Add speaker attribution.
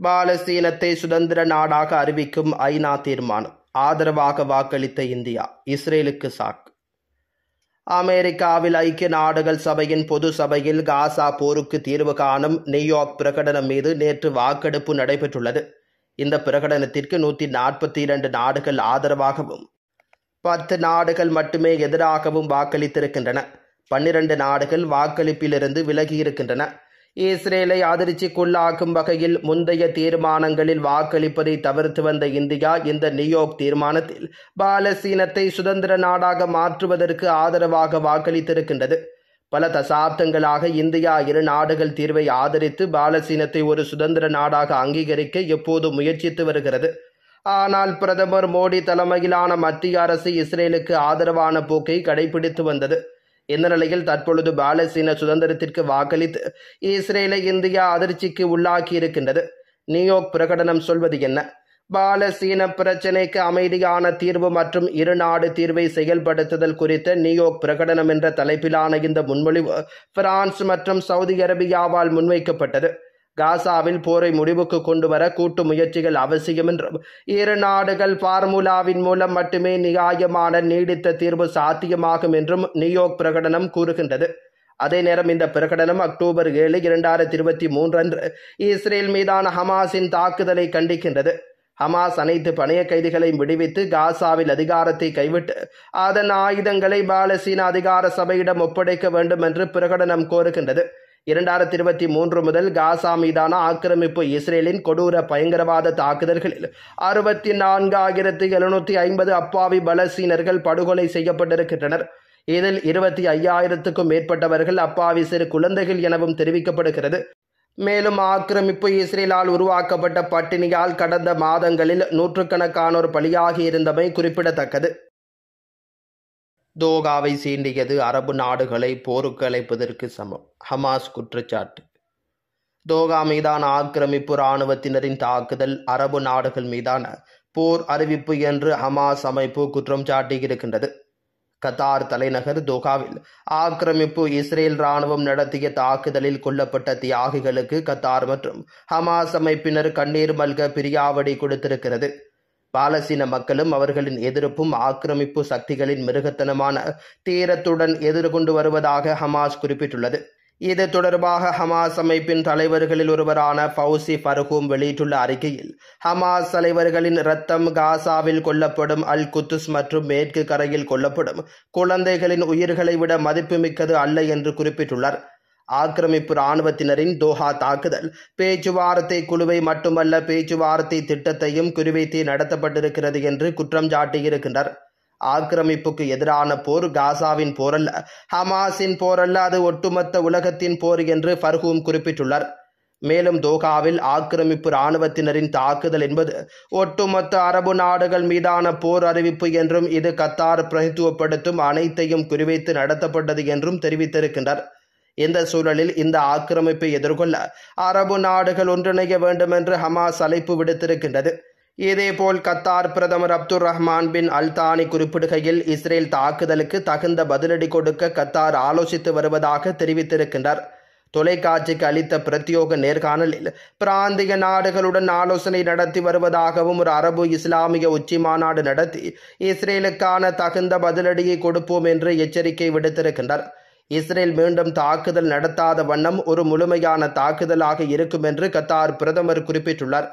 Speaker 1: பாலஸ்தீனத்தை சுதந்திர நாடாக அறிவிக்கும் ஐநா தீர்மானம். ஆதரவாக வாக்களித்த இந்தியா. இஸ்ரேலுக்கு சாக்கு. அமெரிக்காவில் ஐக்கிய நாடுகள் சபையின் பொது சபையில் காசா போருக்கு தீர்வு காணும் நியூயார்க் பிரகடனம் மீது நேற்று வாக்கெடுப்பு நடைபெற்றுள்ளது. இந்த பிரகடனத்திற்கு 142 நாடுகள் ஆதரவாகவும் 10 நாடுகள் மட்டுமே எதிராகவும் வாக்களித்திருக்கின்றன. 12 நாடுகள் வாக்களிப்பிலிருந்து விலகியிருக்கின்றன. இஸ்ரேலை அதிர்ச்சிக்குள்ளாக்கும் வகையில் முந்தைய தீர்மானங்களில் வாக்களிப்பதை தவிர்த்து வந்த இந்தியா இந்த நியூயார்க் தீர்மானத்தில் பாலஸ்தீனத்தை சுதந்திர நாடாக மாற்றுவதற்கு ஆதரவாக வாக்களித்திருக்கின்றது. பல தசாப்தங்களாக இந்தியா 2 நாடுகள் தீர்வை ஆதரித்து பாலஸ்தீனத்தை ஒரு சுதந்திர நாடாக அங்கீகரிக்க எப்போதும் முயற்சித்து வருகிறது. ஆனால் பிரதமர் மோடி தலைமையிலான மத்திய அரசு இஸ்ரேலுக்கு ஆதரவான போக்கை கடைபிடித்து வந்தது. இந்த நிலையில் தற்பொழுது பாலஸ்தீன சுதந்திரத்திற்கு வாக்களித்து இஸ்ரேலை இந்தியா அதிர்ச்சிக்கு உள்ளாக்கி இருக்கின்றது. நியூயார்க் பிரகடனம் சொல்வது என்ன? பாலஸ்தீன பிரச்சினைக்கு அமைதியான தீர்வு மற்றும் 2 நாடு தீர்வை செயல்படுத்துதல் குறித்த நியூயார்க் பிரகடனம் என்ற தலைப்பிலான இந்த முன்மொழிவு பிரான்ஸ் மற்றும் சவுதி அரேபியாவால் முன்வைக்கப்பட்டது. காசாவில் போரை முடிவுக்கு கொண்டு வர கூட்டு முயற்சிகள் அவசியம் என்றும் 2 நாடுகள் பார்முலாவின் மூலம் மட்டுமே நியாயமான நீடித்த தீர்வு சாத்தியமாகும் என்றும் நியூயார்க் பிரகடனம் கூறுகின்றது. அதே நேரம் இந்த பிரகடனம் அக்டோபர் 7, 2023 அன்று இஸ்ரேல் மீதான ஹமாஸின் தாக்குதலை கண்டிக்கின்றது. ஹமாஸ் அனைத்து பணைய கைதிகளை விடுவித்து காசாவில் அதிகாரத்தை கைவிட்டு அதன் ஆயுதங்களை பாலஸ்தீன அதிகார சபையிடம் ஒப்படைக்க வேண்டும் என்று பிரகடனம் கோருகின்றது. 2023 முதல் காசா மீதான ஆக்கிரமிப்பு இஸ்ரேலின் கொடூர பயங்கரவாத தாக்குதல்களில் 64,750 அப்பாவி பலஸ்தீனர்கள் படுகொலை செய்யப்பட்டிருக்கின்றனர். இதில் 25,000க்கும் மேற்பட்டவர்கள் அப்பாவி சிறு குழந்தைகள் எனவும் தெரிவிக்கப்படுகிறது. மேலும் ஆக்கிரமிப்பு இஸ்ரேலால் உருவாக்கப்பட்ட பட்டினியால் கடந்த மாதங்களில் நூற்றுக்கணக்கானோர் பலியாகி இருந்தமை குறிப்பிடத்தக்கது. தோகாவை சீண்டியது அரபு நாடுகளை போருக்கு அழைப்பதற்கு சமம். ஹமாஸ் குற்றச்சாட்டு. தோகா மீதான ஆக்கிரமிப்பு இராணுவத்தினரின் தாக்குதல் அரபு நாடுகள் மீதான போர் அறிவிப்பு என்று ஹமாஸ் அமைப்பு குற்றம் சாட்டியிருக்கின்றது. கத்தார் தலைநகர் தோகாவில் ஆக்கிரமிப்பு இஸ்ரேல் இராணுவம் நடத்திய தாக்குதலில் கொல்லப்பட்ட தியாகிகளுக்கு கத்தார் மற்றும் ஹமாஸ் அமைப்பினர் கண்ணீர் மல்க பிரியாவடி கொடுத்திருக்கிறது. பாலஸ்தீன மக்களும் அவர்களின் எதிர்ப்பும் ஆக்கிரமிப்பு சக்திகளின் மிருகத்தனமான தீரத்துடன் எதிர்கொண்டு வருவதாக ஹமாஸ் குறிப்பிட்டுள்ளது. இது தொடர்பாக ஹமாஸ் அமைப்பின் தலைவர்களில் ஒருவரான ஃபவுசி ஃபர்ஹூம் வெளியிட்டுள்ள அறிக்கையில், ஹமாஸ் தலைவர்களின் இரத்தம் காசாவில் கொல்லப்படும் அல் குத்துஸ் மற்றும் மேற்கு கரையில் கொல்லப்படும் குழந்தைகளின் உயிர்களை விட மதிப்புமிக்கது அல்ல என்று குறிப்பிட்டுள்ளார். ஆக்கிரமிப்பு இராணுவத்தினரின் தோஹா தாக்குதல் பேச்சுவார்த்தை குழுவை மட்டுமல்ல, பேச்சுவார்த்தை திட்டத்தையும் குறிவைத்து நடத்தப்பட்டிருக்கிறது என்று குற்றம் சாட்டியிருக்கின்றார். ஆக்கிரமிப்புக்கு எதிரான போர் காசாவின் போரல்ல, ஹமாஸின் போரல்ல, அது ஒட்டுமொத்த உலகத்தின் போர் என்று ஃபர்ஹூம் குறிப்பிட்டுள்ளார். மேலும் தோகாவில் ஆக்கிரமிப்பு இராணுவத்தினரின் தாக்குதல் என்பது ஒட்டுமொத்த அரபு நாடுகள் மீதான போர் அறிவிப்பு என்றும் இது கத்தார் பிரதித்துவப்படுத்தும் அனைத்தையும் குறிவைத்து நடத்தப்பட்டது என்றும் தெரிவித்திருக்கின்றார். இந்த சூழலில் இந்த ஆக்கிரமிப்பை எதிர்கொள்ள அரபு நாடுகள் ஒன்றிணைய வேண்டும் என்று ஹமாஸ் அழைப்பு விடுத்திருக்கின்றது. இதேபோல் கத்தார் பிரதமர் அப்துல் ரஹ்மான் பின் அல்தானி குறிப்பிடுகையில், இஸ்ரேல் தாக்குதலுக்கு தகுந்த பதிலடி கொடுக்க கத்தார் ஆலோசித்து வருவதாக தெரிவித்திருக்கின்றார். தொலைக்காட்சிக்கு அளித்த பிரத்யோக நேர்காணலில் பிராந்திய நாடுகளுடன் ஆலோசனை நடத்தி வருவதாகவும் ஒரு அரபு இஸ்லாமிய உச்சி மாநாடு நடத்தி இஸ்ரேலுக்கான தகுந்த பதிலடியை கொடுப்போம் என்று எச்சரிக்கை விடுத்திருக்கின்றார். இஸ்ரேல் மீண்டும் தாக்குதல் நடத்தாத வண்ணம் ஒரு முழுமையான தாக்குதலாக இருக்கும் என்று கத்தார் பிரதமர் குறிப்பிட்டுள்ளார்.